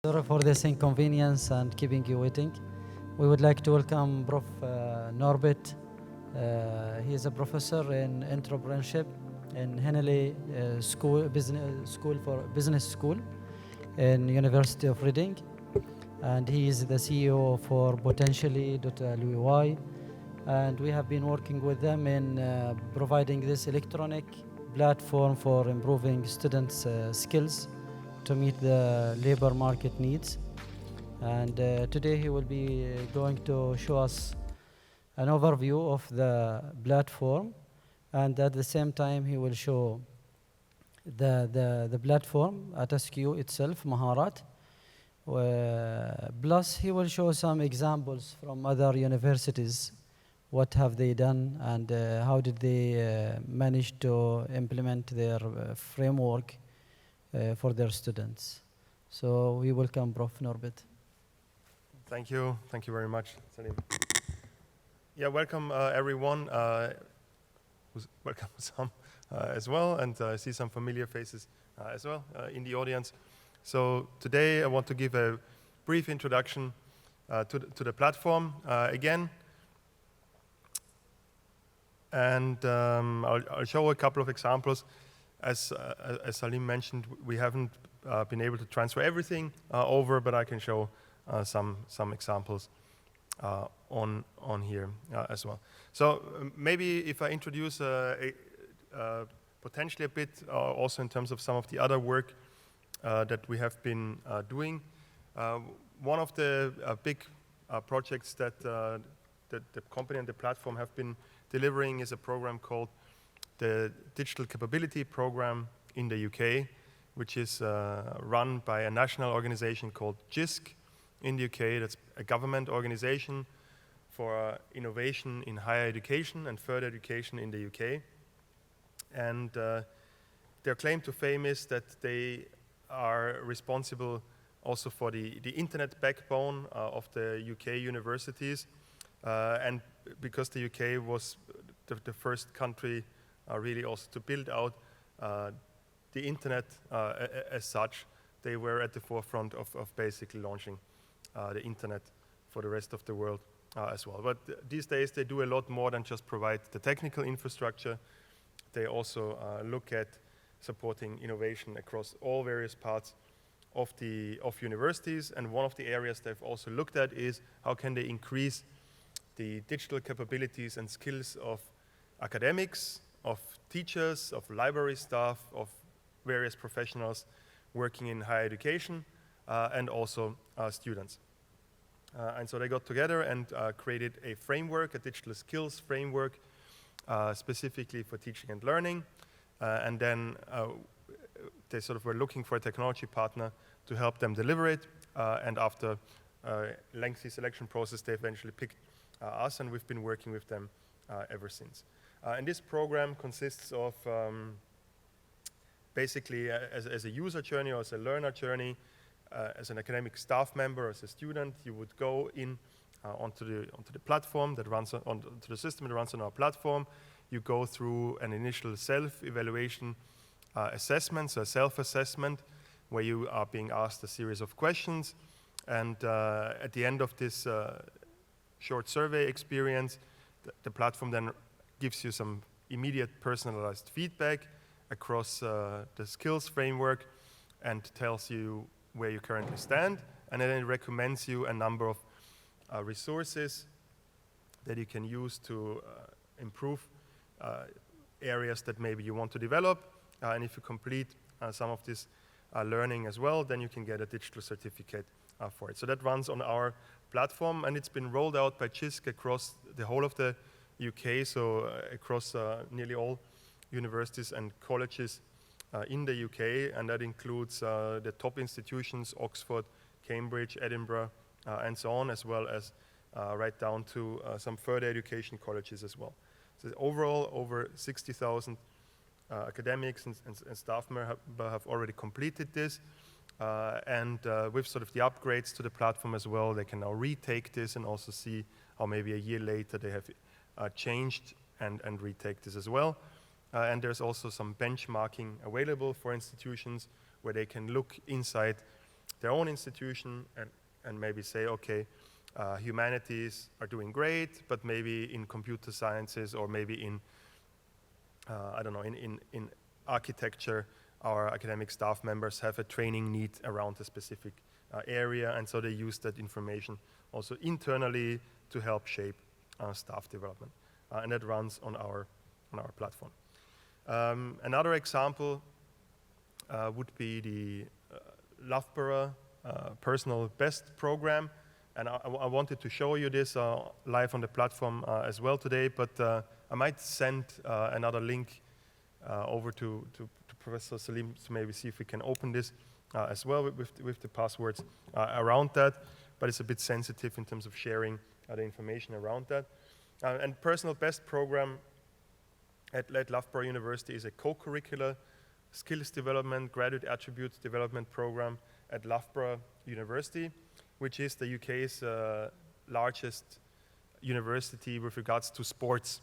Sorry for this inconvenience and keeping you waiting. We would like to welcome Prof. Norbert. He is a professor in entrepreneurship in Henley Business School in University of Reading, and he is the CEO for Potentially.ly, and we have been working with them in providing this electronic platform for improving students' skills to meet the labor market needs. And today he will be going to show us an overview of the platform, and at the same time he will show the platform at SQU itself, Maharat. Plus he will show some examples from other universities. What have they done, and how did they manage to implement their framework for their students. So we welcome Prof. Norbert. Thank you very much, Salim. Yeah, welcome everyone. Welcome some as well, and I see some familiar faces as well in the audience. So today I want to give a brief introduction to the platform again. And I'll show a couple of examples. As Salim mentioned, we haven't been able to transfer everything over, but I can show some examples on here as well. So maybe if I introduce potentially a bit also in terms of some of the other work that we have been doing. One of the big projects that the company and the platform have been delivering is a program called the Digital Capability Program in the UK, which is run by a national organization called JISC in the UK. That's a government organization for innovation in higher education and further education in the UK. And their claim to fame is that they are responsible also for the internet backbone of the UK universities. And because the UK was the first country really also to build out the internet as such, they were at the forefront of basically launching the internet for the rest of the world as well. But these days they do a lot more than just provide the technical infrastructure. They also look at supporting innovation across all various parts of universities. And one of the areas they've also looked at is how can they increase the digital capabilities and skills of academics, of teachers, of library staff, of various professionals working in higher education, and also students. And so they got together and created a framework, a digital skills framework, specifically for teaching and learning. And then they sort of were looking for a technology partner to help them deliver it. And after a lengthy selection process, they eventually picked us, and we've been working with them ever since. And this program consists of basically as a user journey or as a learner journey. As an academic staff member, as a student, you would go in onto the platform that runs onto the system that runs on our platform. You go through an initial self-evaluation assessment, so a self-assessment, where you are being asked a series of questions. And at the end of this short survey experience, the platform then gives you some immediate personalized feedback across the skills framework and tells you where you currently stand, and then it recommends you a number of resources that you can use to improve areas that maybe you want to develop. And if you complete some of this learning as well, then you can get a digital certificate for it. So that runs on our platform, and it's been rolled out by JISC across the whole of the UK, so across nearly all universities and colleges in the UK, and that includes the top institutions, Oxford, Cambridge, Edinburgh, and so on, as well as right down to some further education colleges as well. So overall, over 60,000 academics and staff members have already completed this, and with sort of the upgrades to the platform as well, they can now retake this and also see how maybe a year later they have changed and retake this as well. And there's also some benchmarking available for institutions where they can look inside their own institution and maybe say, okay, humanities are doing great, but maybe in computer sciences or maybe in, I don't know, in architecture, our academic staff members have a training need around a specific area, and so they use that information also internally to help shape staff development. And that runs on our platform. Another example would be the Loughborough Personal Best Program. And I wanted to show you this live on the platform as well today, but I might send another link over to Professor Salim to maybe see if we can open this as well with the passwords around that, but it's a bit sensitive in terms of sharing the information around that. And Personal Best Program at Loughborough University is a co-curricular skills development, graduate attributes development program at Loughborough University, which is the UK's largest university with regards to sports.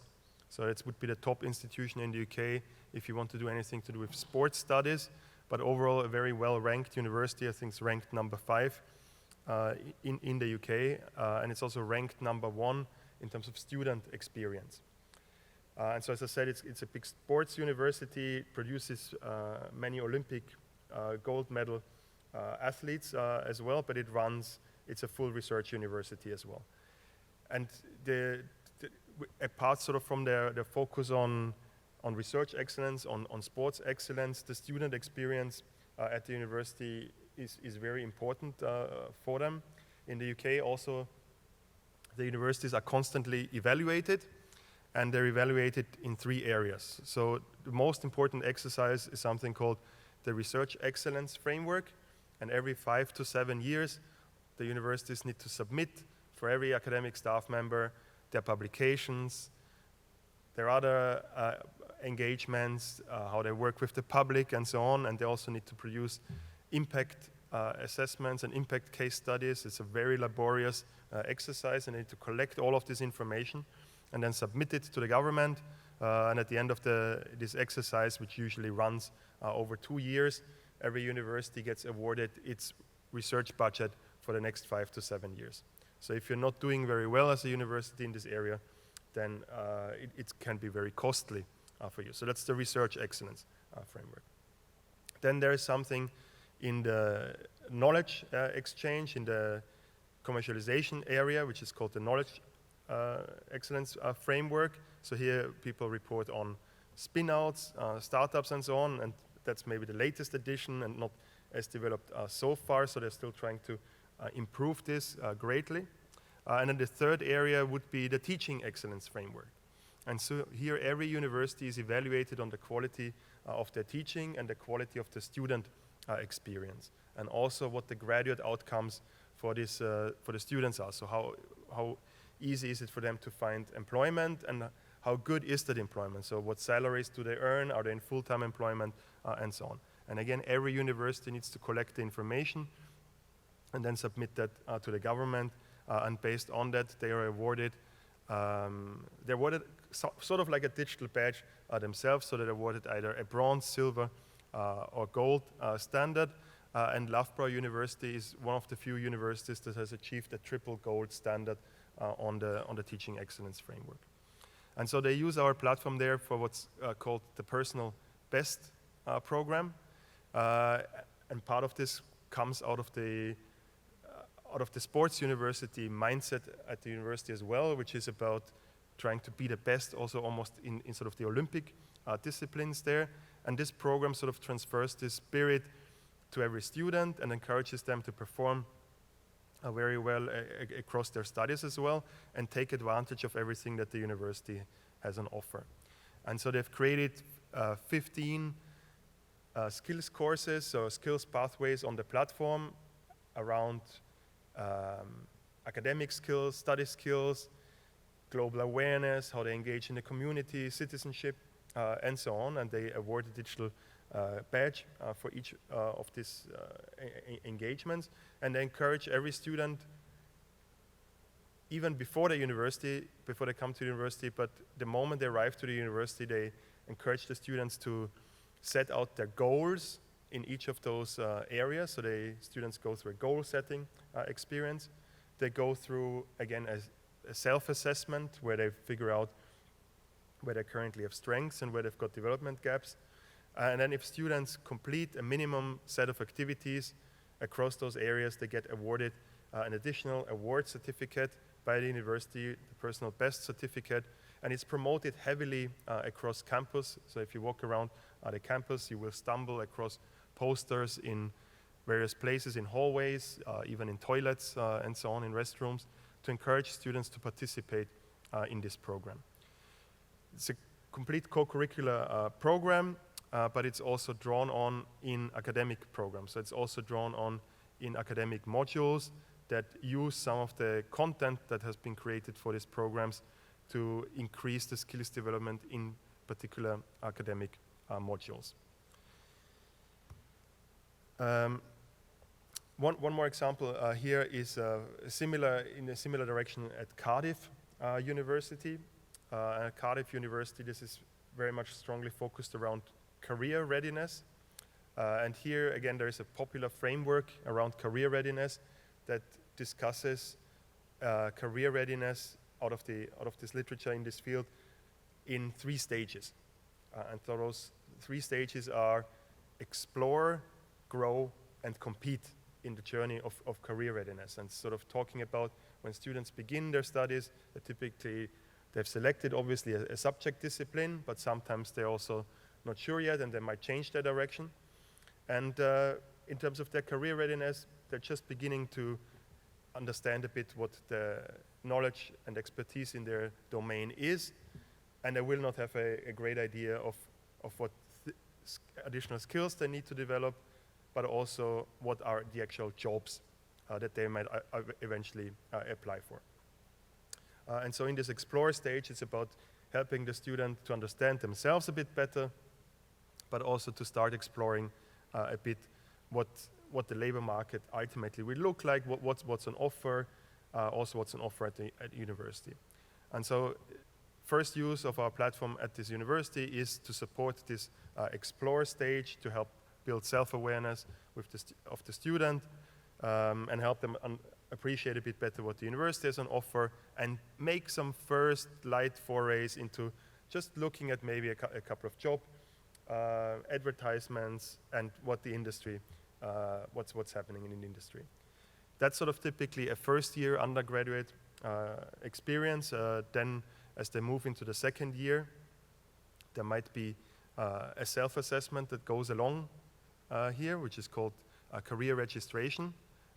So it would be the top institution in the UK if you want to do anything to do with sports studies, but overall a very well-ranked university. I think it's ranked number 5 in the UK, and it's also ranked number 1 in terms of student experience. And so as I said, it's a big sports university. It produces many Olympic gold medal athletes as well, but it's a full research university as well. And apart sort of from their focus on research excellence, on sports excellence, the student experience at the university is very important for them. In the UK also, the universities are constantly evaluated, and they're evaluated in 3 areas. So the most important exercise is something called the Research Excellence Framework, and every 5 to 7 years, the universities need to submit for every academic staff member their publications, their other engagements, how they work with the public and so on, and they also need to produce impact assessments and impact case studies. It's a very laborious exercise, and they need to collect all of this information and then submit it to the government. And at the end of this exercise, which usually runs over 2 years, every university gets awarded its research budget for the next 5 to 7 years. So if you're not doing very well as a university in this area, then it can be very costly for you. So that's the research excellence framework. Then there is something in the knowledge exchange, in the commercialization area, which is called the knowledge excellence framework. So here people report on spin-outs, startups and so on, and that's maybe the latest edition and not as developed so far, so they're still trying to improve this greatly. And then the third area would be the teaching excellence framework. And so here every university is evaluated on the quality of their teaching and the quality of the student experience, and also what the graduate outcomes for the students are. So how easy is it for them to find employment, and how good is that employment? So what salaries do they earn? Are they in full-time employment, and so on. And again, every university needs to collect the information and then submit that to the government, and based on that, they are awarded. They're awarded sort of like a digital badge themselves, so they're awarded either a bronze, silver, or gold standard. And Loughborough University is one of the few universities that has achieved a triple gold standard on the teaching excellence framework. And so they use our platform there for what's called the Personal Best program, and part of this comes out of the sports university mindset at the university as well, which is about trying to be the best also almost in sort of the Olympic disciplines there. And this program sort of transfers this spirit to every student and encourages them to perform very well across their studies as well, and take advantage of everything that the university has on offer. And so they've created 15 skills courses, so skills pathways on the platform around academic skills, study skills, global awareness, how they engage in the community, citizenship, and so on. And they award a digital badge for each of these engagements. And they encourage every student, even before the university, before they come to the university, but the moment they arrive to the university, they encourage the students to set out their goals in each of those areas. So students go through a goal-setting experience. They go through, again, a self-assessment where they figure out where they currently have strengths and where they've got development gaps. And then if students complete a minimum set of activities across those areas, they get awarded an additional award certificate by the university, the personal best certificate, and it's promoted heavily across campus. So if you walk around the campus, you will stumble across posters in various places, in hallways, even in toilets and so on, in restrooms, to encourage students to participate in this program. It's a complete co-curricular program, but it's also drawn on in academic programs. So it's also drawn on in academic modules that use some of the content that has been created for these programs to increase the skills development in particular academic modules. One more example here is in a similar direction at Cardiff University. At Cardiff University, this is very much strongly focused around career readiness. And here, again, there is a popular framework around career readiness that discusses career readiness out of this literature in this field in 3 stages. And so those 3 stages are explore, grow, and compete in the journey of career readiness. And sort of talking about when students begin their studies, they've selected obviously a subject discipline, but sometimes they're also not sure yet and they might change their direction. And in terms of their career readiness, they're just beginning to understand a bit what the knowledge and expertise in their domain is, and they will not have a great idea of what additional skills they need to develop, but also what are the actual jobs that they might eventually apply for. And so in this explore stage, it's about helping the student to understand themselves a bit better, but also to start exploring a bit what the labor market ultimately will look like, what's on offer, also what's on offer at university. And so first use of our platform at this university is to support this explore stage, to help build self-awareness of the student and help them appreciate a bit better what the university has on offer and make some first light forays into just looking at maybe a couple of job advertisements and what the industry, what's happening in the industry. That's sort of typically a first-year undergraduate experience. Then as they move into the second year, there might be a self-assessment that goes along here, which is called career registration.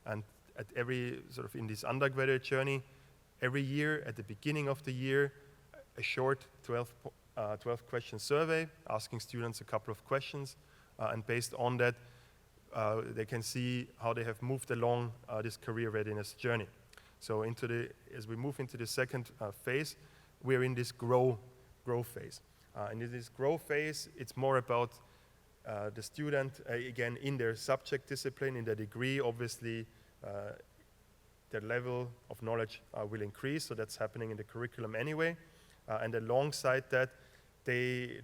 And at every sort of in this undergraduate journey, every year at the beginning of the year, a short 12 question survey asking students a couple of questions, and based on that, they can see how they have moved along this career readiness journey. So as we move into the second phase, we're in this grow phase. And in this grow phase, it's more about the student, again, in their subject discipline, in their degree, obviously, their level of knowledge will increase, so that's happening in the curriculum anyway. And alongside that, the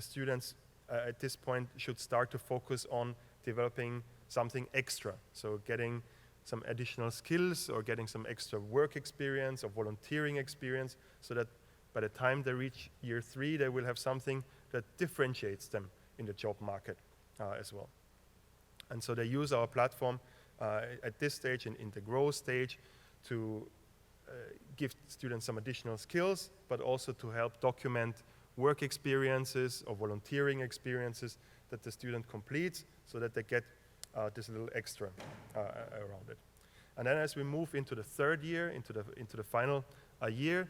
students at this point should start to focus on developing something extra. So getting some additional skills or getting some extra work experience or volunteering experience so that by the time they reach year 3, they will have something that differentiates them in the job market as well. And so they use our platform at this stage, in the growth stage, to give students some additional skills, but also to help document work experiences or volunteering experiences that the student completes so that they get this little extra around it. And then as we move into the third year, into the final year,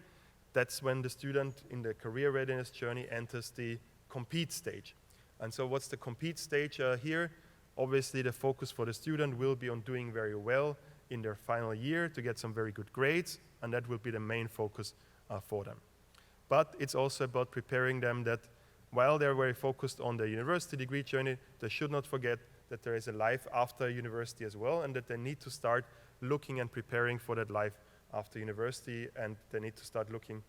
that's when the student in the career readiness journey enters the compete stage. And so what's the compete stage here? Obviously, the focus for the student will be on doing very well in their final year to get some very good grades, and that will be the main focus for them. But it's also about preparing them that while they're very focused on the university degree journey, they should not forget that there is a life after university as well, and that they need to start looking and preparing for that life after university, and they need to start looking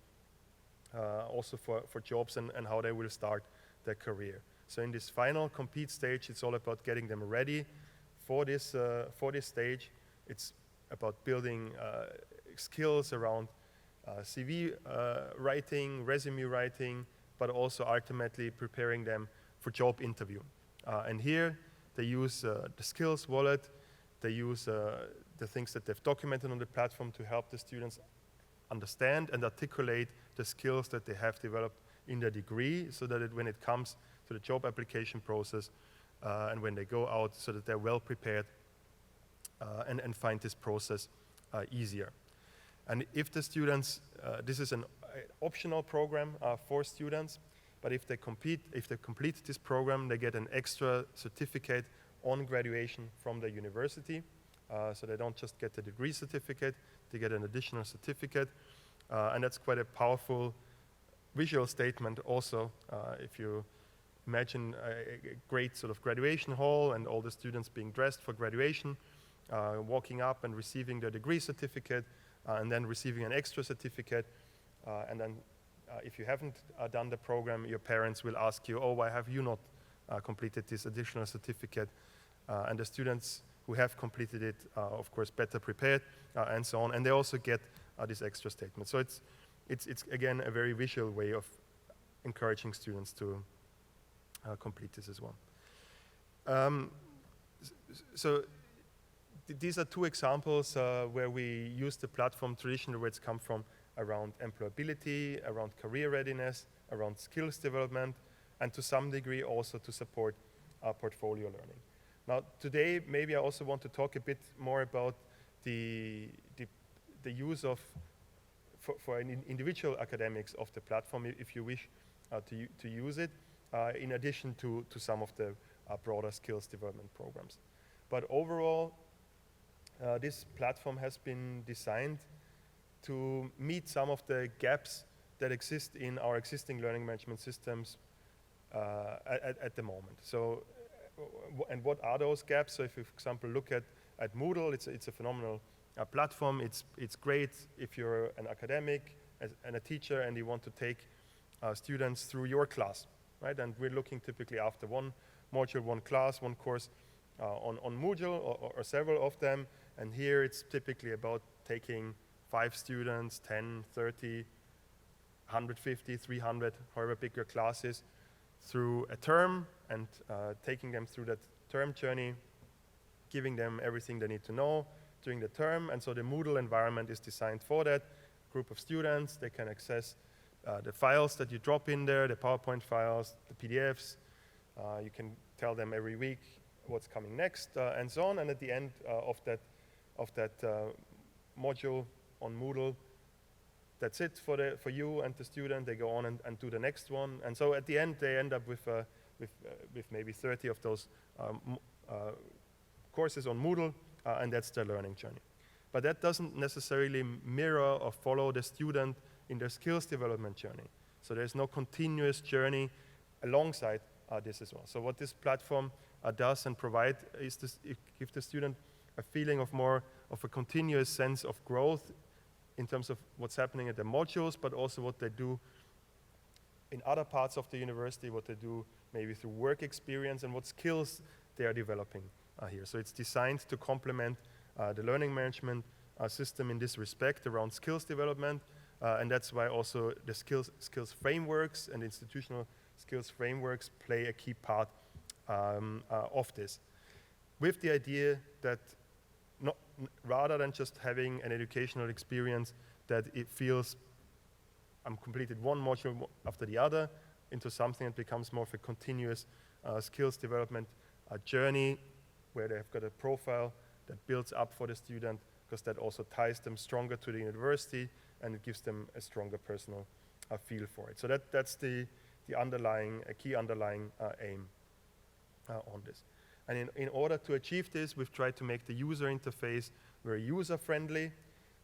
also for jobs and how they will start their career. So in this final compete stage, it's all about getting them ready for this stage. It's about building skills around CV writing, resume writing, but also ultimately preparing them for job interview. And here they use the skills wallet. They use the things that they've documented on the platform to help the students understand and articulate the skills that they have developed in their degree, so that when it comes to the job application process and when they go out, so that they're well prepared and find this process easier. And if the students, this is an optional program for students, but if they complete this program, they get an extra certificate on graduation from the university. So they don't just get the degree certificate, they get an additional certificate. And that's quite a powerful visual statement also. If you imagine a great sort of graduation hall and all the students being dressed for graduation, walking up and receiving their degree certificate, and then receiving an extra certificate, and then if you haven't done the program, your parents will ask you, oh, why have you not completed this additional certificate? And the students who have completed it, of course, better prepared, and so on. And they also get this extra statement. So it's again, a very visual way of encouraging students to complete this as well. So these are two examples where we use the platform traditionally, where it's come from, around employability, around career readiness, around skills development, and to some degree also to support portfolio learning. Now, today, maybe I also want to talk a bit more about the use of, for individual academics of the platform, if you wish to use it, in addition to some of the broader skills development programs. But overall, this platform has been designed to meet some of the gaps that exist in our existing learning management systems at the moment. So, and what are those gaps? So if you, for example, look at Moodle, it's a phenomenal platform. It's great if you're an academic and a teacher and you want to take students through your class, right? And we're looking typically after one module, one class, one course on Moodle or several of them. And here it's typically about taking 5 students, 10, 30, 150, 300, however big your class is, through a term and taking them through that term journey, giving them everything they need to know during the term. And so the Moodle environment is designed for that group of students. They can access the files that you drop in there, the PowerPoint files, the PDFs. You can tell them every week what's coming next, and so on. And at the end of that module on Moodle, that's it for you and the student. They go on and do the next one. And so at the end, they end up with maybe 30 of those courses on Moodle, and that's their learning journey. But that doesn't necessarily mirror or follow the student in their skills development journey. So there's no continuous journey alongside this as well. So what this platform does and provide is give the student a feeling of more of a continuous sense of growth in terms of what's happening at the modules, but also what they do in other parts of the university, what they do maybe through work experience, and what skills they are developing here. So it's designed to complement the learning management system in this respect around skills development, and that's why also the skills frameworks and institutional skills frameworks play a key part of this, with the idea that rather than just having an educational experience that it feels I'm completed one module after the other into something that becomes more of a continuous skills development journey, where they've got a profile that builds up for the student, because that also ties them stronger to the university and it gives them a stronger personal feel for it. So that's the key underlying aim on this. And in order to achieve this, we've tried to make the user interface very user-friendly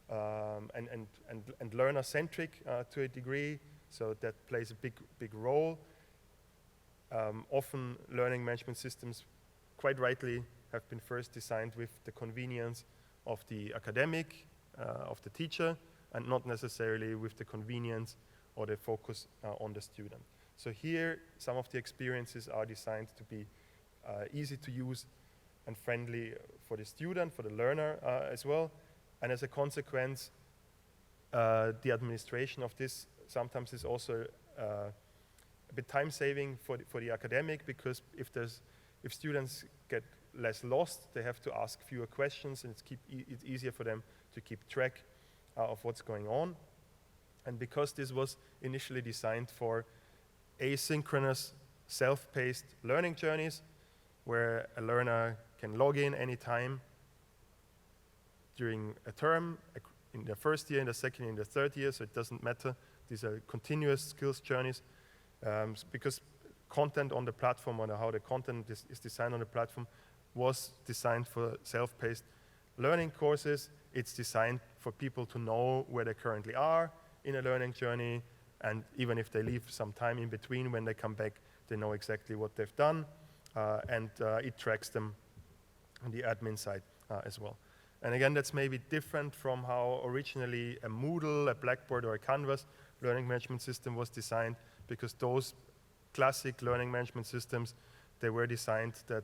and learner-centric to a degree. So that plays a big role. Often learning management systems, quite rightly, have been first designed with the convenience of the academic, of the teacher, and not necessarily with the convenience or the focus on the student. So here, some of the experiences are designed to be easy to use and friendly for the student, for the learner as well. And as a consequence, the administration of this sometimes is also a bit time-saving for the academic, because if students get less lost, they have to ask fewer questions, and it's easier for them to keep track of what's going on. And because this was initially designed for asynchronous, self-paced learning journeys, where a learner can log in anytime during a term, in the first year, in the second year, in the third year, so it doesn't matter. These are continuous skills journeys, because content on the platform, or how the content is designed on the platform, was designed for self-paced learning courses. It's designed for people to know where they currently are in a learning journey, and even if they leave some time in between, when they come back, they know exactly what they've done, and it tracks them on the admin side as well. And again, that's maybe different from how originally a Moodle, a Blackboard, or a Canvas learning management system was designed, because those classic learning management systems, they were designed that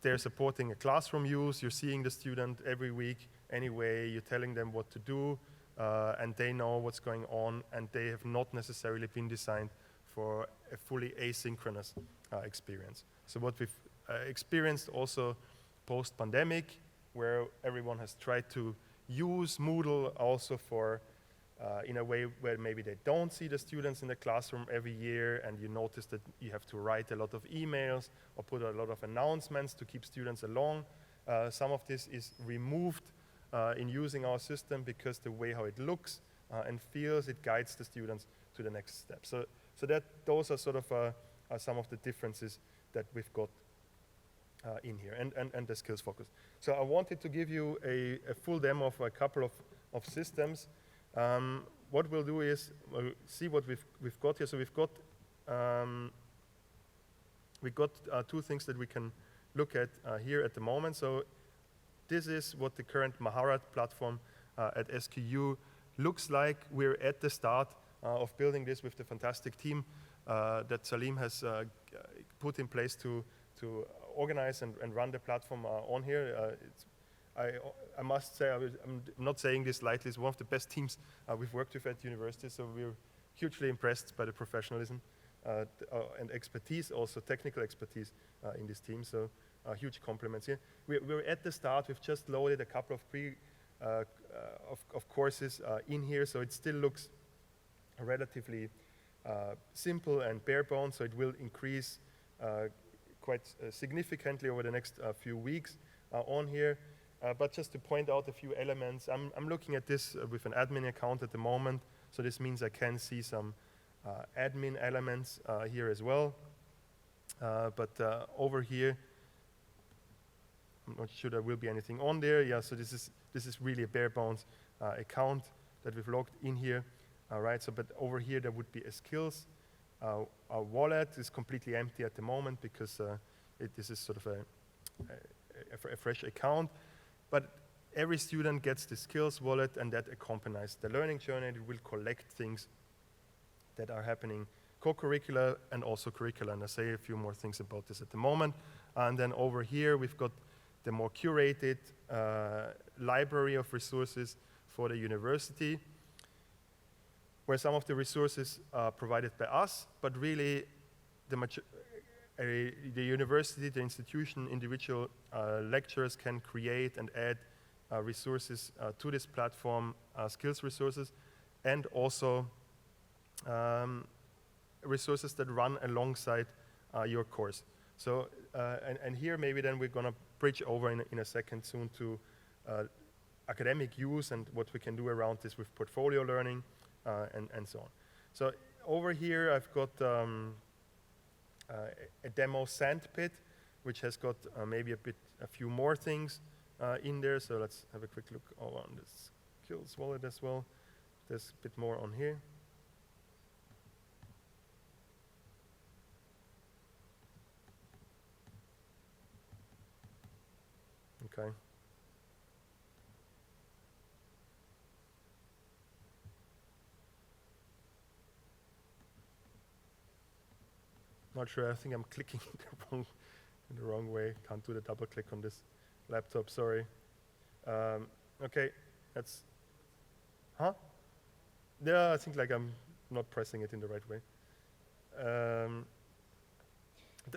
they're supporting a classroom use. You're seeing the student every week anyway, you're telling them what to do, and they know what's going on, and they have not necessarily been designed for a fully asynchronous experience. So what we've experienced also post-pandemic, where everyone has tried to use Moodle also for in a way where maybe they don't see the students in the classroom every year, and you notice that you have to write a lot of emails or put a lot of announcements to keep students along. Some of this is removed in using our system, because the way how it looks and feels, it guides the students to the next step. So those are sort of some of the differences that we've got in here, and the skills focus. So I wanted to give you a full demo of a couple of systems. What we'll do is we'll see what we've got here. So we've got two things that we can look at here at the moment. So this is what the current Maharat platform at SQU looks like. We're at the start of building this with the fantastic team that Salim has put in place to organize and run the platform on here. I must say, I'm not saying this lightly, it's one of the best teams we've worked with at university, so we're hugely impressed by the professionalism and expertise, also technical expertise in this team, so huge compliments here. We're at the start. We've just loaded a couple of courses in here, so it still looks relatively simple and bare bones, so it will increase quite significantly over the next few weeks on here. But just to point out a few elements, I'm looking at this with an admin account at the moment, so this means I can see some admin elements here as well. But over here, I'm not sure there will be anything on there. Yeah, so this is really a bare bones account that we've logged in here. All right, so but over here there would be a skills. Our wallet is completely empty at the moment, because this is sort of a fresh account. But every student gets the skills wallet, and that accompanies the learning journey. It will collect things that are happening co-curricular and also curricular, and I'll say a few more things about this at the moment. And then over here we've got the more curated library of resources for the university, where some of the resources are provided by us, but really the university, the institution, individual lecturers can create and add resources to this platform, skills resources, and also resources that run alongside your course. So, and here maybe then we're gonna bridge over in a second soon to academic use and what we can do around this with portfolio learning and so on. So over here I've got a demo sandpit, which has got maybe a few more things in there. So let's have a quick look on this skills wallet as well. There's a bit more on here. Okay. Not sure, I think I'm clicking in the wrong way. Can't do the double click on this laptop, sorry. Okay, that's, yeah, I think like I'm not pressing it in the right way.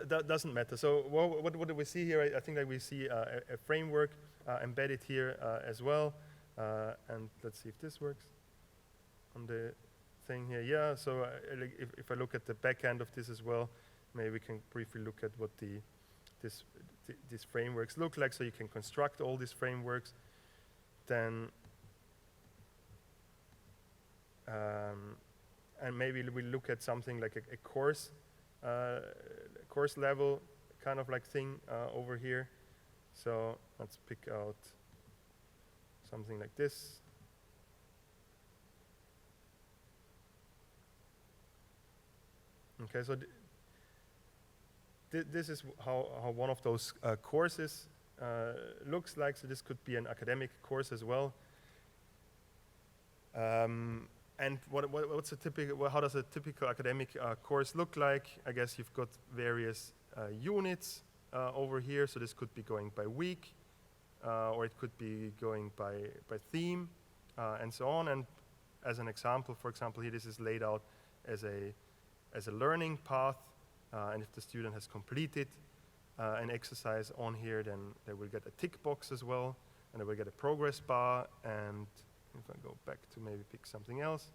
That doesn't matter. So what do we see here? I think that we see a framework embedded here as well. And let's see if this works on the thing here. Yeah, so if I look at the back end of this as well, maybe we can briefly look at what these frameworks look like. So you can construct all these frameworks. Then, and maybe we look at something like a course level kind of like thing over here. So let's pick out something like this. Okay, so this is how one of those courses looks like. So this could be an academic course as well. And what's a typical? How does a typical academic course look like? I guess you've got various units over here. So this could be going by week, or it could be going by theme, and so on. And as an example, for example, here this is laid out as a learning path. And if the student has completed an exercise on here, then they will get a tick box as well, and they will get a progress bar. And if I go back to maybe pick something else,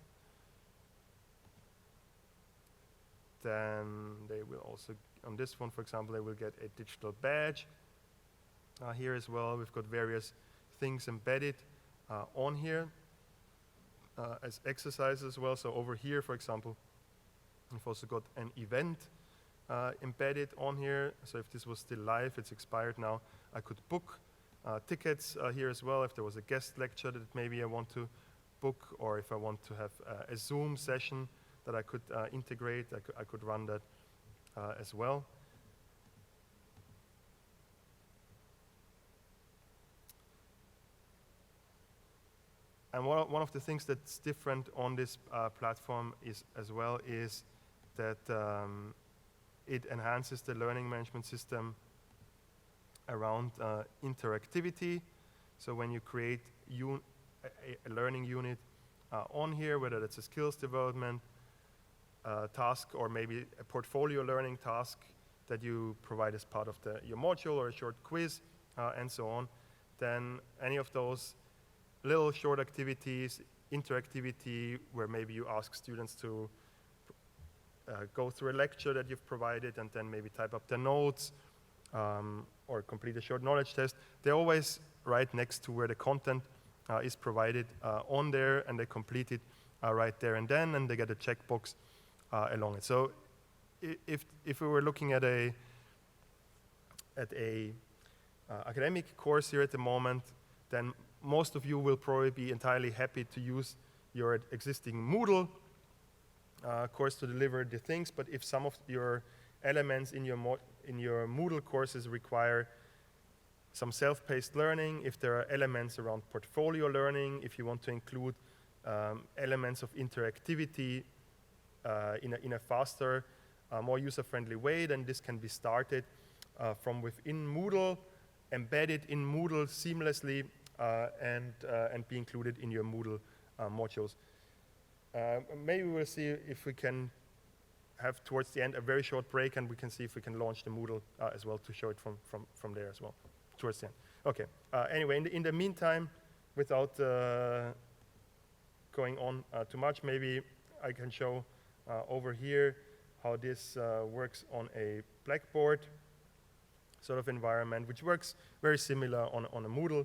then they will also, on this one, for example, they will get a digital badge. Here as well, we've got various things embedded on here as exercises as well. So over here, for example, we've also got an event embedded on here. So if this was still live, it's expired now, I could book tickets here as well if there was a guest lecture that maybe I want to book, or if I want to have a Zoom session that I could integrate, I could run that as well. And one of the things that's different on this platform is that it enhances the learning management system around interactivity. So when you create a learning unit on here, whether that's a skills development task or maybe a portfolio learning task that you provide as part of your module, or a short quiz and so on, then any of those little short activities, interactivity, where maybe you ask students to go through a lecture that you've provided and then maybe type up their notes or complete a short knowledge test, they're always right next to where the content is provided on there, and they complete it right there and then, and they get a checkbox along it. So if we were looking at a academic course here at the moment, then most of you will probably be entirely happy to use your existing Moodle course to deliver the things. But if some of your elements in your Moodle courses require some self-paced learning, if there are elements around portfolio learning, if you want to include elements of interactivity in a faster, more user-friendly way, then this can be started from within Moodle, embedded in Moodle seamlessly, and be included in your Moodle modules. Maybe we'll see if we can have towards the end a very short break, and we can see if we can launch the Moodle as well to show it from there as well towards the end. Okay. Anyway, in the meantime, without going on too much, maybe I can show over here how this works on a Blackboard sort of environment, which works very similar on a Moodle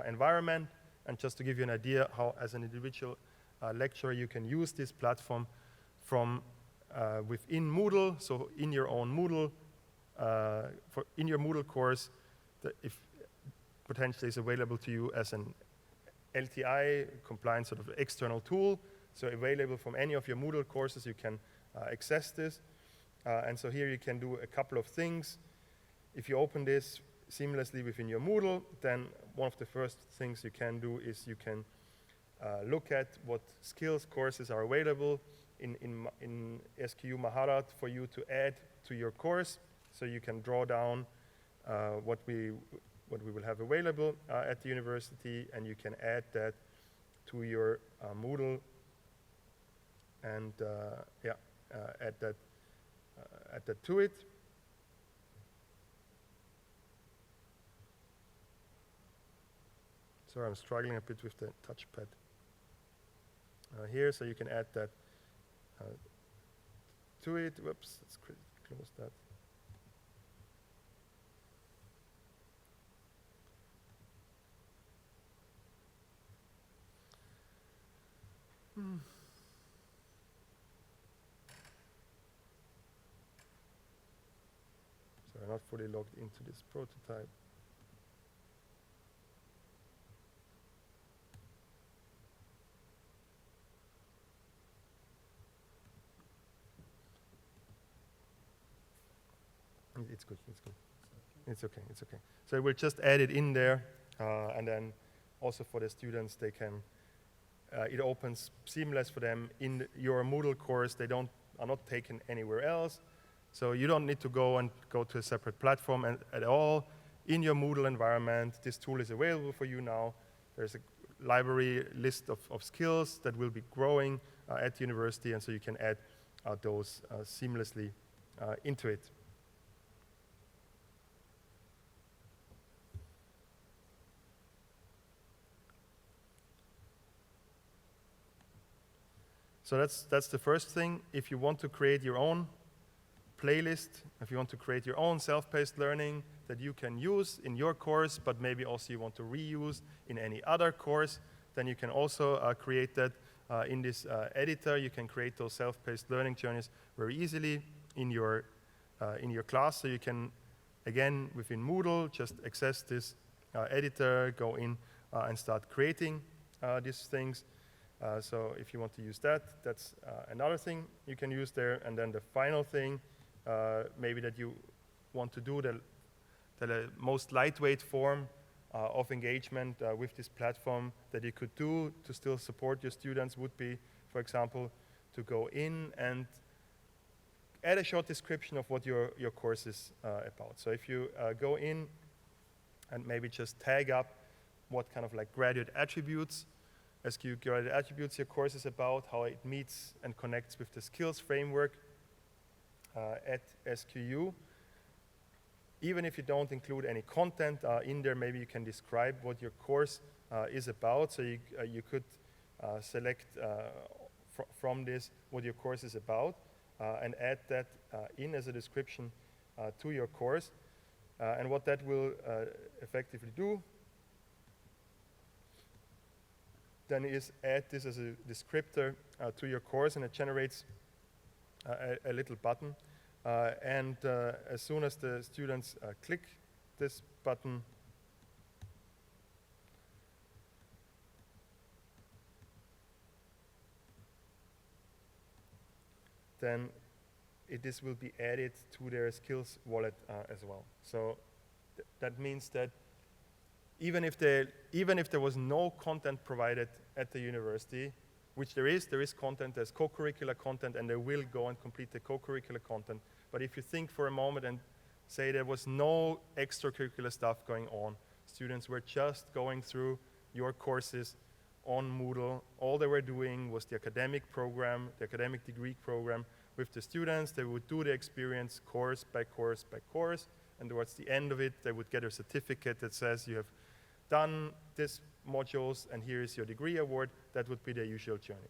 environment. And just to give you an idea how, as an individual lecturer, you can use this platform from within Moodle. So in your own Moodle, in your Moodle course, if potentially is available to you as an LTI compliant sort of external tool. So available from any of your Moodle courses, you can access this. And so here you can do a couple of things. If you open this seamlessly within your Moodle, then one of the first things you can do is you can look at what skills courses are available in SQU Maharat for you to add to your course, so you can draw down what we will have available at the university, and you can add that to your Moodle, and add that to it. Sorry, I'm struggling a bit with the touchpad here, so you can add that to it. Whoops, let's close that. So I'm not fully logged into this prototype. It's good, it's good. It's okay, it's okay. So we'll just add it in there, and then also for the students, they can, it opens seamless for them in your Moodle course. They are not taken anywhere else. So you don't need to go to a separate platform at all. In your Moodle environment, this tool is available for you now. There's a library list of skills that will be growing at the university, and so you can add those seamlessly into it. So that's the first thing. If you want to create your own playlist, if you want to create your own self-paced learning that you can use in your course, but maybe also you want to reuse in any other course, then you can also create that in this editor. You can create those self-paced learning journeys very easily in your class. So you can, again, within Moodle, just access this editor, go in and start creating these things. So if you want to use that, that's another thing you can use there. And then the final thing, maybe that you want to do the most lightweight form of engagement with this platform that you could do to still support your students would be, for example, to go in and add a short description of what your course is about. So if you go in and maybe just tag up what kind of like graduate attributes, SQU graduate attributes your course is about, how it meets and connects with the skills framework at SQU. Even if you don't include any content in there, maybe you can describe what your course is about. So you could select from this what your course is about and add that in as a description to your course. And what that will effectively do then is add this as a descriptor to your course, and it generates a little button. And as soon as the students click this button, then this will be added to their skills wallet as well. So that means that even if there was no content provided at the university, which there is content, there's co-curricular content, and they will go and complete the co-curricular content. But if you think for a moment and say there was no extracurricular stuff going on, students were just going through your courses on Moodle, all they were doing was the academic program, the academic degree program with the students. They would do the experience course by course by course, and towards the end of it, they would get a certificate that says you have done these modules, and here is your degree award. That would be their usual journey.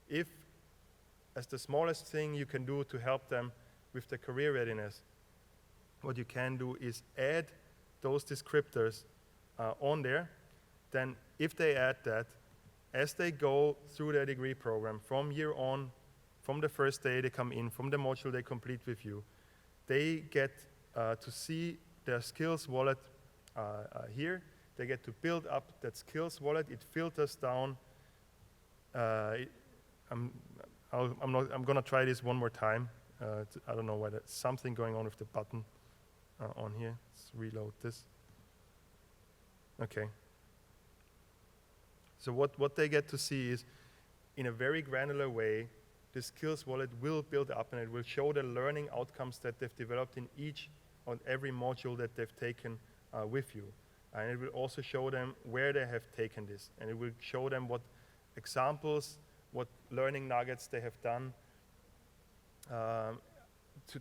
If, as the smallest thing you can do to help them with their career readiness, what you can do is add those descriptors on there. Then if they add that, as they go through their degree program from year on, from the first day they come in, from the module they complete with you, they get to see their skills wallet here. They get to build up that skills wallet. It filters down. I'm going to try this one more time. I don't know why there's something going on with the button on here. Let's reload this. Okay. So what they get to see is, in a very granular way, the skills wallet will build up, and it will show the learning outcomes that they've developed in each on every module that they've taken with you. And it will also show them where they have taken this, and it will show them what examples, what learning nuggets they have done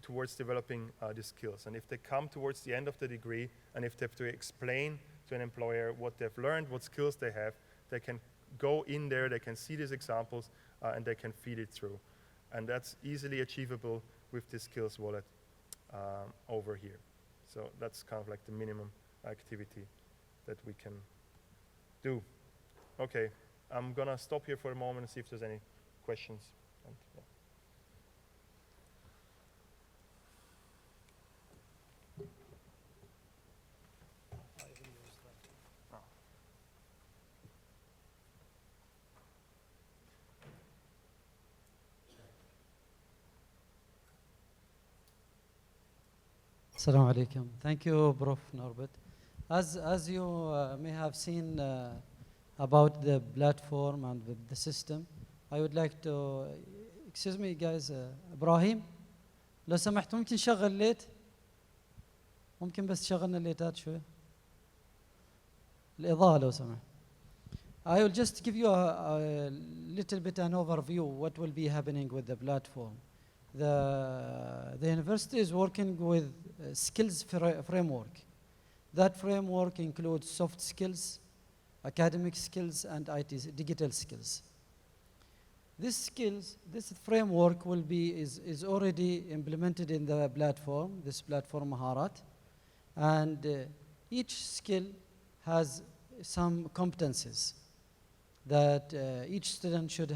towards developing the skills. And if they come towards the end of the degree, and if they have to explain to an employer what they've learned, what skills they have, they can go in there, they can see these examples, and they can feed it through. And that's easily achievable with the skills wallet over here. So that's kind of like the minimum activity that we can do. Okay, I'm gonna stop here for a moment and see if there's any questions. And, yeah. Assalamu alaikum. Thank you, Prof. Norbert. As you may have seen about the platform and the system, I would like to, excuse me guys, إبراهيم لو سمحت ممكن شغل الليت؟ ممكن بس شغلنا الليتات شوي؟ الإضاءة لو سمحت. I will just give you a little bit an overview what will be happening with the platform. The university is working with skills framework. That framework includes soft skills, academic skills, and IT digital skills. This framework is already implemented in the platform, this platform Maharat, and each skill has some competencies that each student should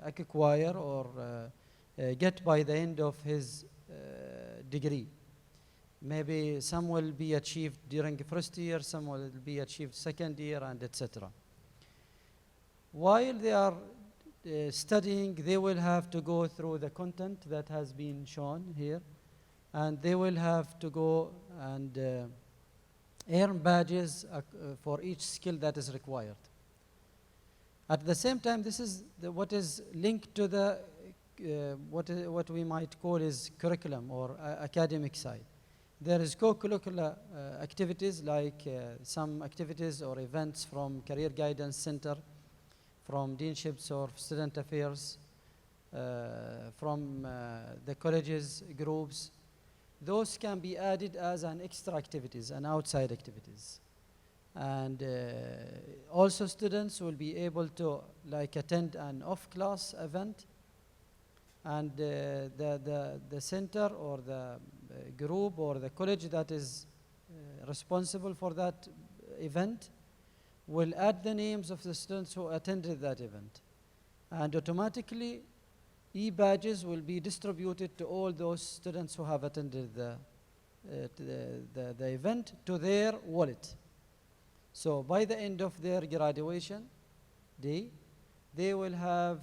acquire or get by the end of his degree. Maybe some will be achieved during the first year, some will be achieved second year, and etc. While they are studying, they will have to go through the content that has been shown here, and they will have to go and earn badges for each skill that is required. At the same time, this is what is linked to the what we might call is curriculum or academic side. There is co-curricular activities like some activities or events from Career Guidance Center, from deanships or student affairs, from the colleges groups. Those can be added as an extra activities and outside activities. And also students will be able to like attend an off-class event, and the center or the group or the college that is responsible for that event will add the names of the students who attended that event. And automatically, e-badges will be distributed to all those students who have attended the event to their wallet. So by the end of their graduation day, they will have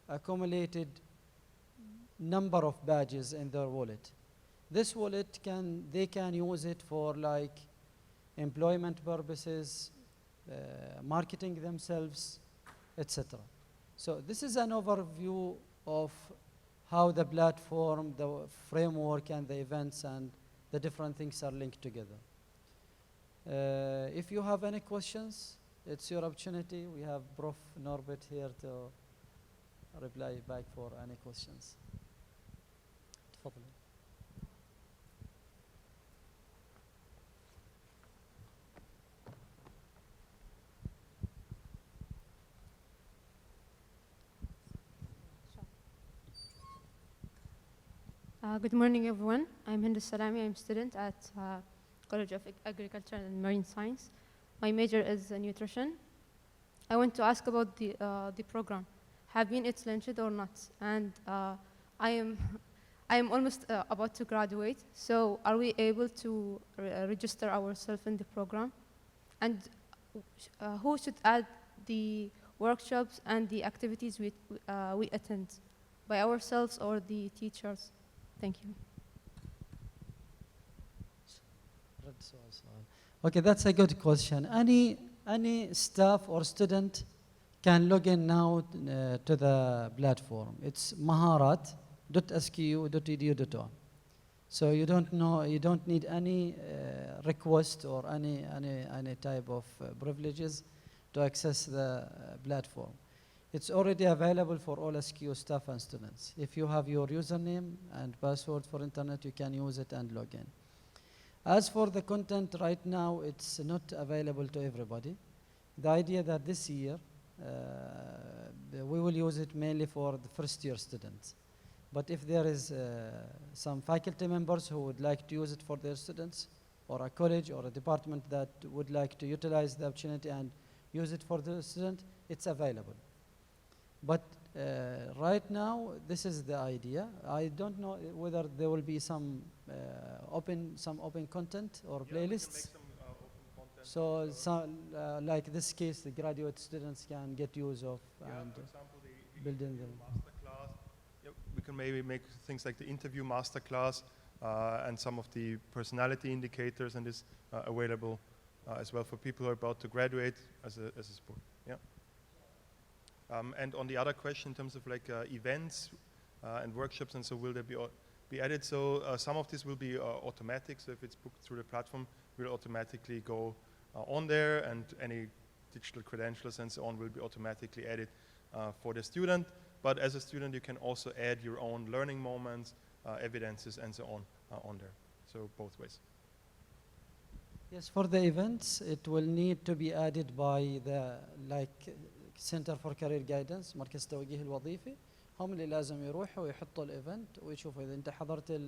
accumulated number of badges in their wallet. This wallet they can use it for like employment purposes, marketing themselves, etc. So this is an overview of how the platform, the framework, and the events and the different things are linked together. If you have any questions, it's your opportunity. We have Prof. Norbert here to reply back for any questions. تفضل. Good morning, everyone. I'm Hind Salami. I'm a student at College of Agriculture and Marine Science. My major is nutrition. I want to ask about the program. Have been it launched or not? And I am almost about to graduate. So are we able to register ourselves in the program? And who should add the workshops and the activities we attend, by ourselves or the teachers? Thank you. Okay, that's a good question. Any staff or student can log in now to the platform. It's maharat.squ.edu.on. So you don't need any request or any type of privileges to access the platform. It's already available for all SQU staff and students. If you have your username and password for internet, you can use it and log in. As for the content, right now it's not available to everybody. The idea that this year we will use it mainly for the first year students. But if there is some faculty members who would like to use it for their students, or a college or a department that would like to utilize the opportunity and use it for the student, it's available. But right now, this is the idea. I don't know whether there will be some open content or playlists. So, like this case, the graduate students can get use of and for example, build in them. Masterclass. Yeah, we can maybe make things like the interview masterclass and some of the personality indicators, and is available as well for people who are about to graduate as a sport. Yeah. And on the other question, in terms of like events and workshops, and so will they be added? So some of this will be automatic. So if it's booked through the platform, will automatically go on there, and any digital credentials and so on will be automatically added for the student. But as a student, you can also add your own learning moments, evidences, and so on there. So both ways. Yes, for the events, it will need to be added by the Center for Career Guidance, مركز التوجيه الوظيفي. هم اللي لازم يروحوا ويحطوا الايفنت ويشوفوا اذا انت حضرت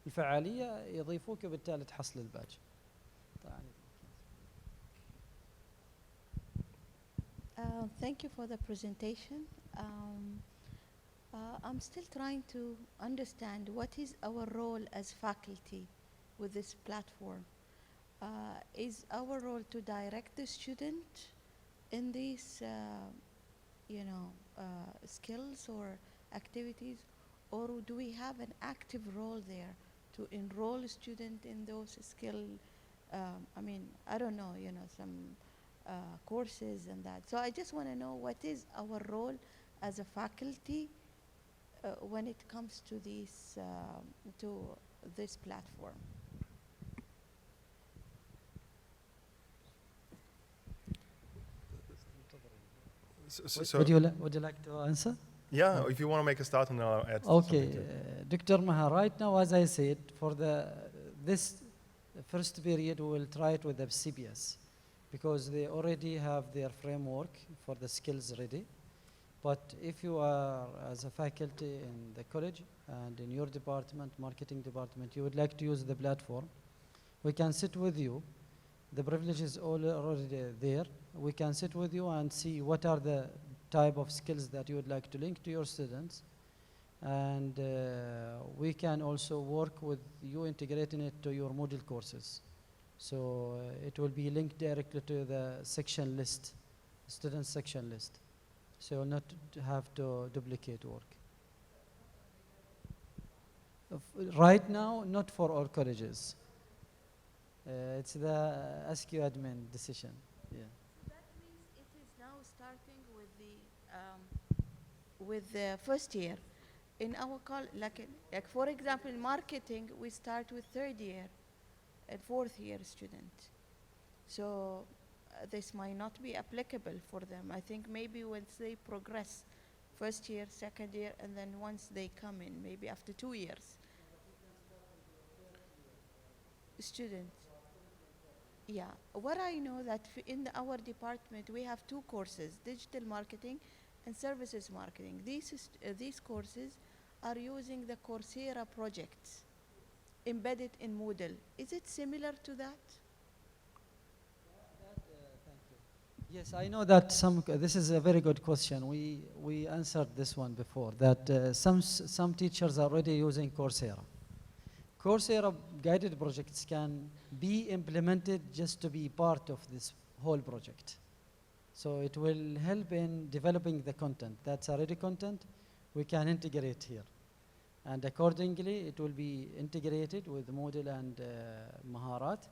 الفعاليه يضيفوك وبالتالي تحصل الباج. Thank you for the presentation. I'm still trying to understand what is our role as faculty with this platform. Is our role to direct the student in these, skills or activities, or do we have an active role there to enroll a student in those skills? I don't know, some courses and that. So I just want to know what is our role as a faculty when it comes to this platform. So would you like to answer? Yeah, if you want to make a start, and I'll add. Okay, Dr. Maha, right now, as I said, for this first period, we will try it with the CBS, because they already have their framework for the skills ready. But if you are, as a faculty in the college and in your department, marketing department, you would like to use the platform, we can sit with you. The privilege is already there. We can sit with you and see what are the type of skills that you would like to link to your students. And we can also work with you integrating it to your Moodle courses. So it will be linked directly to the section list, student section list. So you'll not have to duplicate work. Right now, not for all colleges. It's the SQ admin decision. Yeah. So that means it is now starting with the first year. In our like for example, in marketing, we start with third year and fourth year student. So this might not be applicable for them. I think maybe once they progress, first year, second year, and then once they come in, maybe after 2 years. Students. Yeah, what I know that in our department we have 2 courses, digital marketing and services marketing. These courses are using the Coursera projects embedded in Moodle. Is it similar to that? Thank you. Yes, I know that this is a very good question. We answered this one before, that some teachers are already using Coursera. Coursera guided projects can be implemented just to be part of this whole project. So it will help in developing the content. That's already content we can integrate here. And accordingly, it will be integrated with Moodle and Maharat.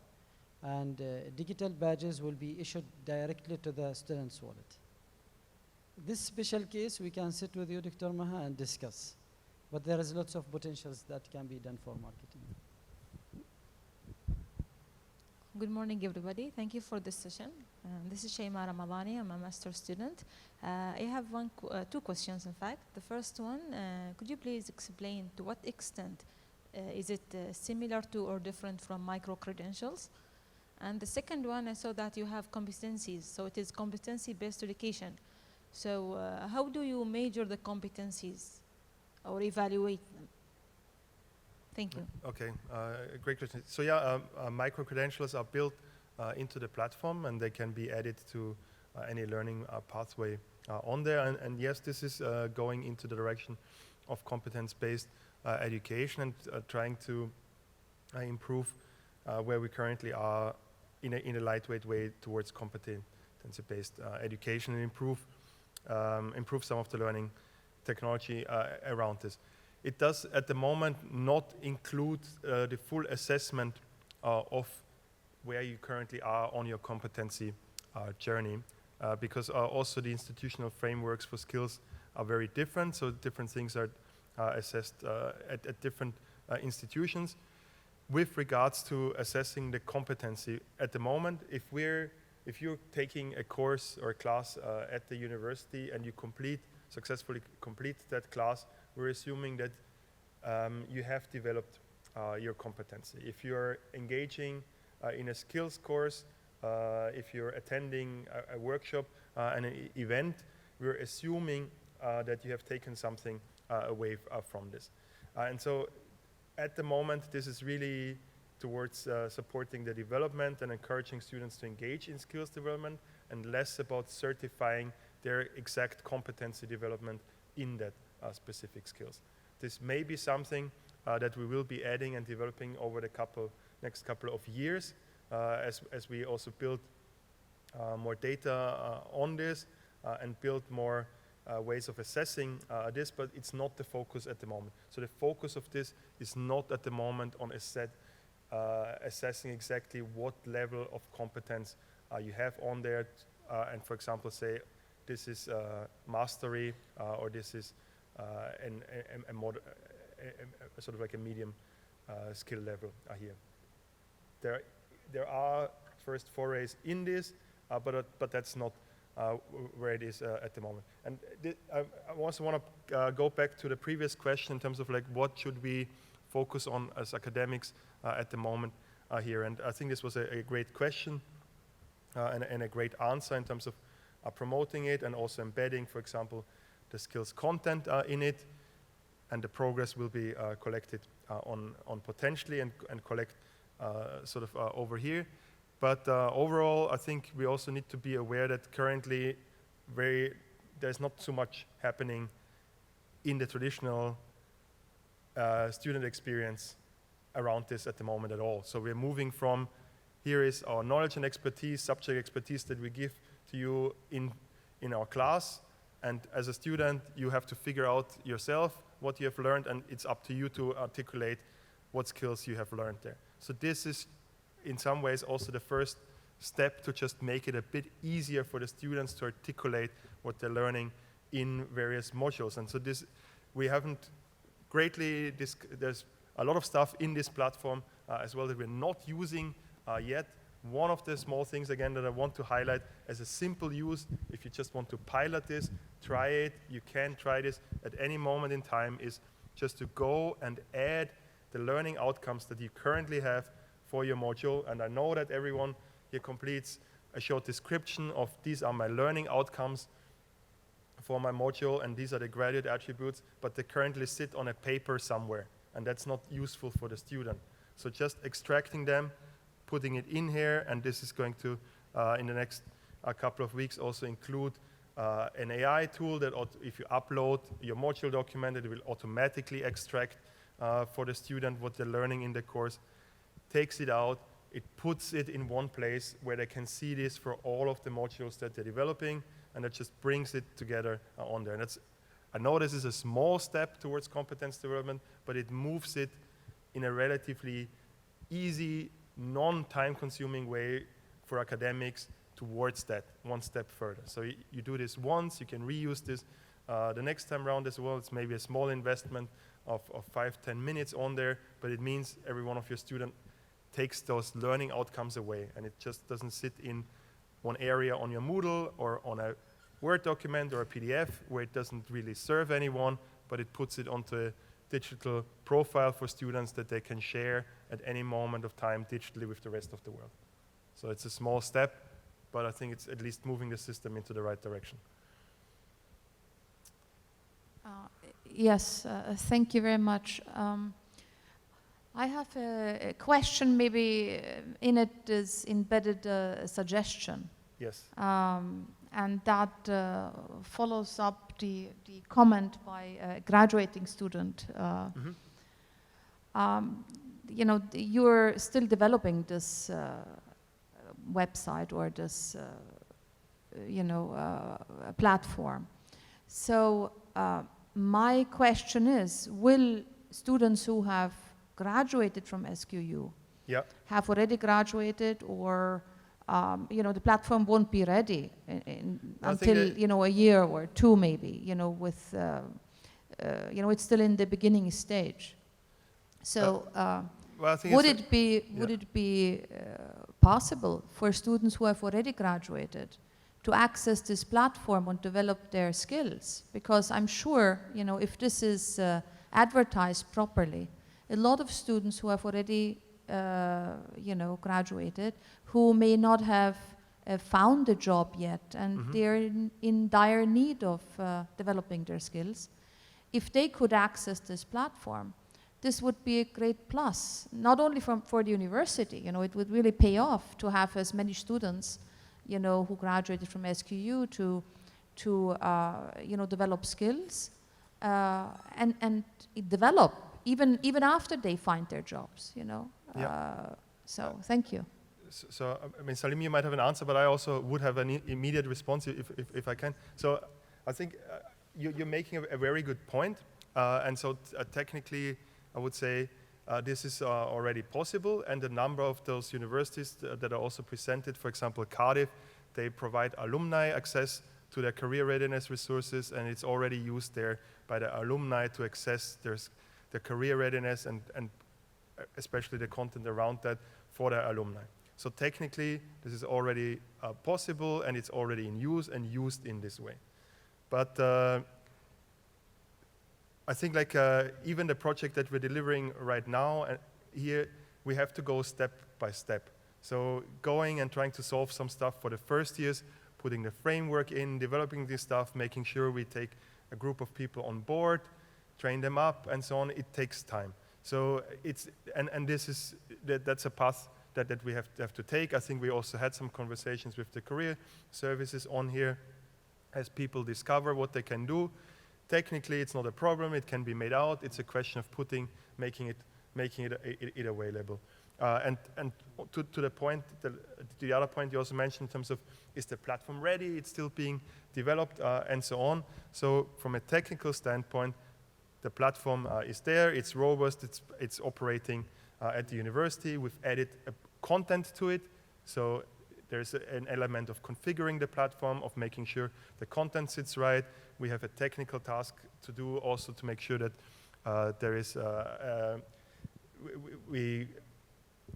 And digital badges will be issued directly to the student's wallet. this special case, we can sit with you, Dr. Maha, and discuss. But there is lots of potentials that can be done for marketing. Good morning, everybody. Thank you for this session. This is Shayma Ramadani. I'm a master's student. I have two questions, in fact. The first one, could you please explain to what extent is it similar to or different from micro-credentials? And the second one, I saw that you have competencies. So it is competency-based education. So how do you measure the competencies or evaluate them? Thank you. Okay, great question. So yeah, micro-credentials are built into the platform, and they can be added to any learning pathway on there. And yes, this is going into the direction of competence-based education and trying to improve where we currently are in a lightweight way towards competency-based education and improve some of the learning technology around this. It does, at the moment, not include the full assessment of where you currently are on your competency journey, because also the institutional frameworks for skills are very different, so different things are assessed at different institutions. With regards to assessing the competency, at the moment, if you're taking a course or a class at the university and you successfully complete that class, we're assuming that you have developed your competency. If you're engaging in a skills course, if you're attending a workshop and an event, we're assuming that you have taken something away from this. And so at the moment, this is really towards supporting the development and encouraging students to engage in skills development, and less about certifying their exact competency development in that specific skills. This may be something that we will be adding and developing over the next couple of years as we also build more data on this and build more ways of assessing this, but it's not the focus at the moment. So the focus of this is not at the moment on assessing exactly what level of competence you have on there, and for example say this is mastery or this is sort of like a medium skill level here. There are first forays in this, but that's not where it is at the moment. And I also want to go back to the previous question in terms of like what should we focus on as academics at the moment here. And I think this was a great question and a great answer in terms of promoting it and also embedding, for example, the skills content in it, and the progress will be collected on potentially and collect sort of over here. But overall, I think we also need to be aware that currently there's not so much happening in the traditional student experience around this at the moment at all. So we're moving from, here is our knowledge and expertise, subject expertise that we give to you in our class, and as a student you have to figure out yourself what you have learned, and it's up to you to articulate what skills you have learned there. So this is in some ways also the first step to just make it a bit easier for the students to articulate what they're learning in various modules. And so this, we haven't greatly, there's a lot of stuff in this platform as well that we're not using yet. One of the small things again that I want to highlight as a simple use, if you just want to pilot this, try it, you can try this at any moment in time, is just to go and add the learning outcomes that you currently have for your module. And I know that everyone here completes a short description of these are my learning outcomes for my module, and these are the graduate attributes, but they currently sit on a paper somewhere, and that's not useful for the student. So just extracting them, putting it in here, and this is going to, in the next couple of weeks, also include an AI tool that if you upload your module document, it will automatically extract for the student what they're learning in the course, takes it out, it puts it in one place where they can see this for all of the modules that they're developing, and it just brings it together on there. And that's, I know this is a small step towards competence development, but it moves it in a relatively easy, non-time consuming way for academics towards that one step further. So you do this once, you can reuse this the next time around as well. It's maybe a small investment of 5-10 minutes on there, but it means every one of your students takes those learning outcomes away, and it just doesn't sit in one area on your Moodle or on a Word document or a PDF where it doesn't really serve anyone, but it puts it onto a digital profile for students that they can share at any moment of time digitally with the rest of the world. So it's a small step, but I think it's at least moving the system into the right direction. Yes, thank you very much. I have a question, maybe in it is embedded a suggestion. Yes. And that follows up the comment by a graduating student. You know, you're still developing this website or this, you know, platform. So my question is, will students who have graduated from SQU have already graduated, or you know, the platform won't be ready until, you know, a year or two maybe, you know, with, you know, it's still in the beginning stage. So well, would it be possible for students who have already graduated to access this platform and develop their skills? Because I'm sure, you know, if this is advertised properly, a lot of students who have already you know, graduated, who may not have found a job yet, and they're in dire need of developing their skills. If they could access this platform, this would be a great plus, not only for the university. You know, it would really pay off to have as many students, you know, who graduated from SQU to you know, develop skills and develop even after they find their jobs, you know. So thank you. So I mean, Salim, you might have an answer, but I also would have an immediate response if I can. So I think you're making a very good point. And so technically, I would say this is already possible. And a number of those universities that are also presented, for example, Cardiff, they provide alumni access to their career readiness resources, and it's already used there by the alumni to access their career readiness and especially the content around that for their alumni. So technically, this is already possible, and it's already in use and used in this way. But I think like even the project that we're delivering right now, here we have to go step by step. So going and trying to solve some stuff for the first years, putting the framework in, developing this stuff, making sure we take a group of people on board, train them up, and so on. It takes time. So it's and this is that's a path that we have to take. I think we also had some conversations with the career services on here as people discover what they can do. Technically, it's not a problem. It can be made out. It's a question of making it available. And to the point, the other point you also mentioned in terms of, is the platform ready? It's still being developed and so on. So from a technical standpoint, the platform is there. It's robust. It's operating at the university. We've added content to it. So there's an element of configuring the platform, of making sure the content sits right. We have a technical task to do also to make sure that there is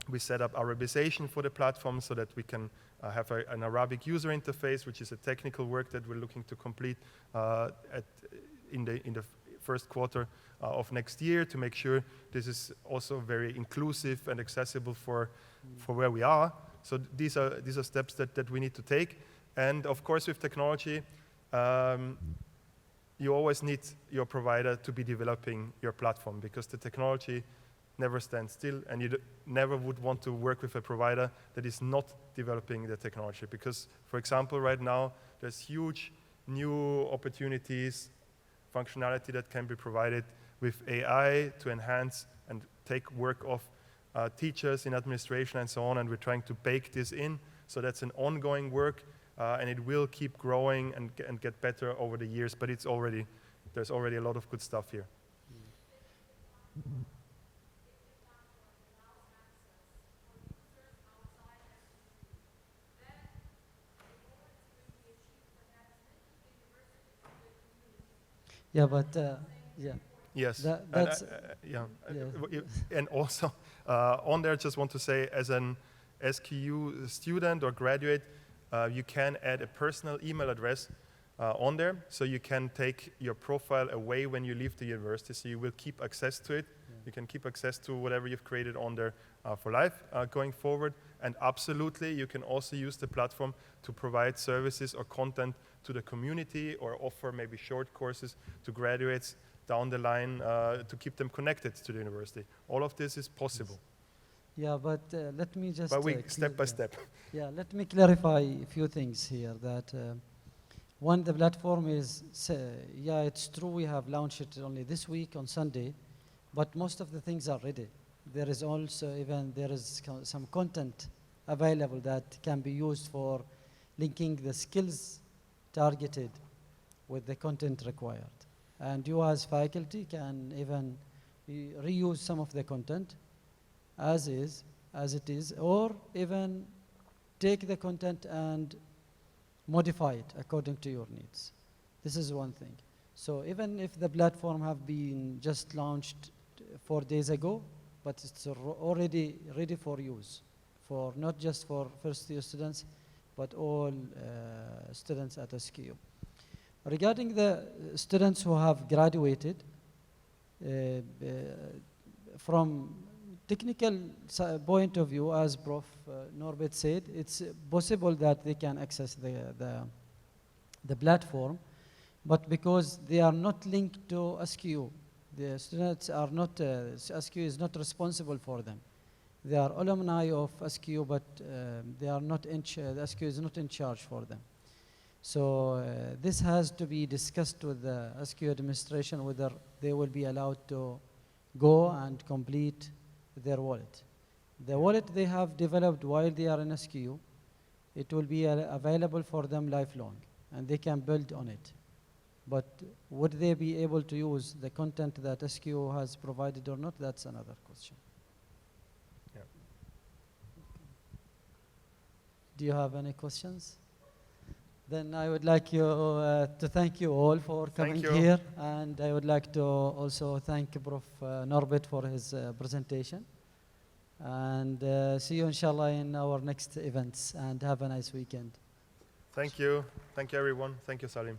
we set up Arabization for the platform so that we can have an Arabic user interface, which is a technical work that we're looking to complete in the first quarter of next year, to make sure this is also very inclusive and accessible for where we are. So these are steps that we need to take. And of course, with technology, you always need your provider to be developing your platform, because the technology never stands still, and you never would want to work with a provider that is not developing the technology. Because, for example, right now, there's huge new opportunities, functionality that can be provided with AI to enhance and take work off teachers in administration and so on, and we're trying to bake this in. So that's an ongoing work, and it will keep growing and get better over the years, but there's already a lot of good stuff here. Yeah, but yeah. Yes. That's yeah. yeah. And also on there, just want to say, as an SQU student or graduate, you can add a personal email address on there, so you can take your profile away when you leave the university, so you will keep access to it. Yeah. You can keep access to whatever you've created on there for life going forward. And absolutely, you can also use the platform to provide services or content to the community, or offer maybe short courses to graduates down the line to keep them connected to the university. All of this is possible. Yeah, but let me just. But we step by step. Yeah, let me clarify a few things here. That one, the platform is, yeah, it's true we have launched it only this week on Sunday, but most of the things are ready. There is also some content available that can be used for linking the skills targeted with the content required. And you as faculty can even reuse some of the content as it is, or even take the content and modify it according to your needs. This is one thing. So even if the platform have been just launched 4 days ago, but it's already ready for use, for not just for first-year students, but all students at SQU. Regarding the students who have graduated, from technical point of view, as Prof. Norbert said, it's possible that they can access the platform, but because they are not linked to SQU, the students are not, SQU is not responsible for them. They are alumni of SQU, but they are not the SQU is not in charge for them. So this has to be discussed with the SQU administration, whether they will be allowed to go and complete their wallet. The wallet they have developed while they are in SQU, it will be available for them lifelong, and they can build on it. But would they be able to use the content that SQU has provided or not? That's another question. Yeah. Do you have any questions? Then I would like you to thank you all for coming here, and I would like to also thank Prof. Norbert for his presentation. And see you inshallah in our next events, and have a nice weekend. Thank you. Thank you, everyone. Thank you, Salim.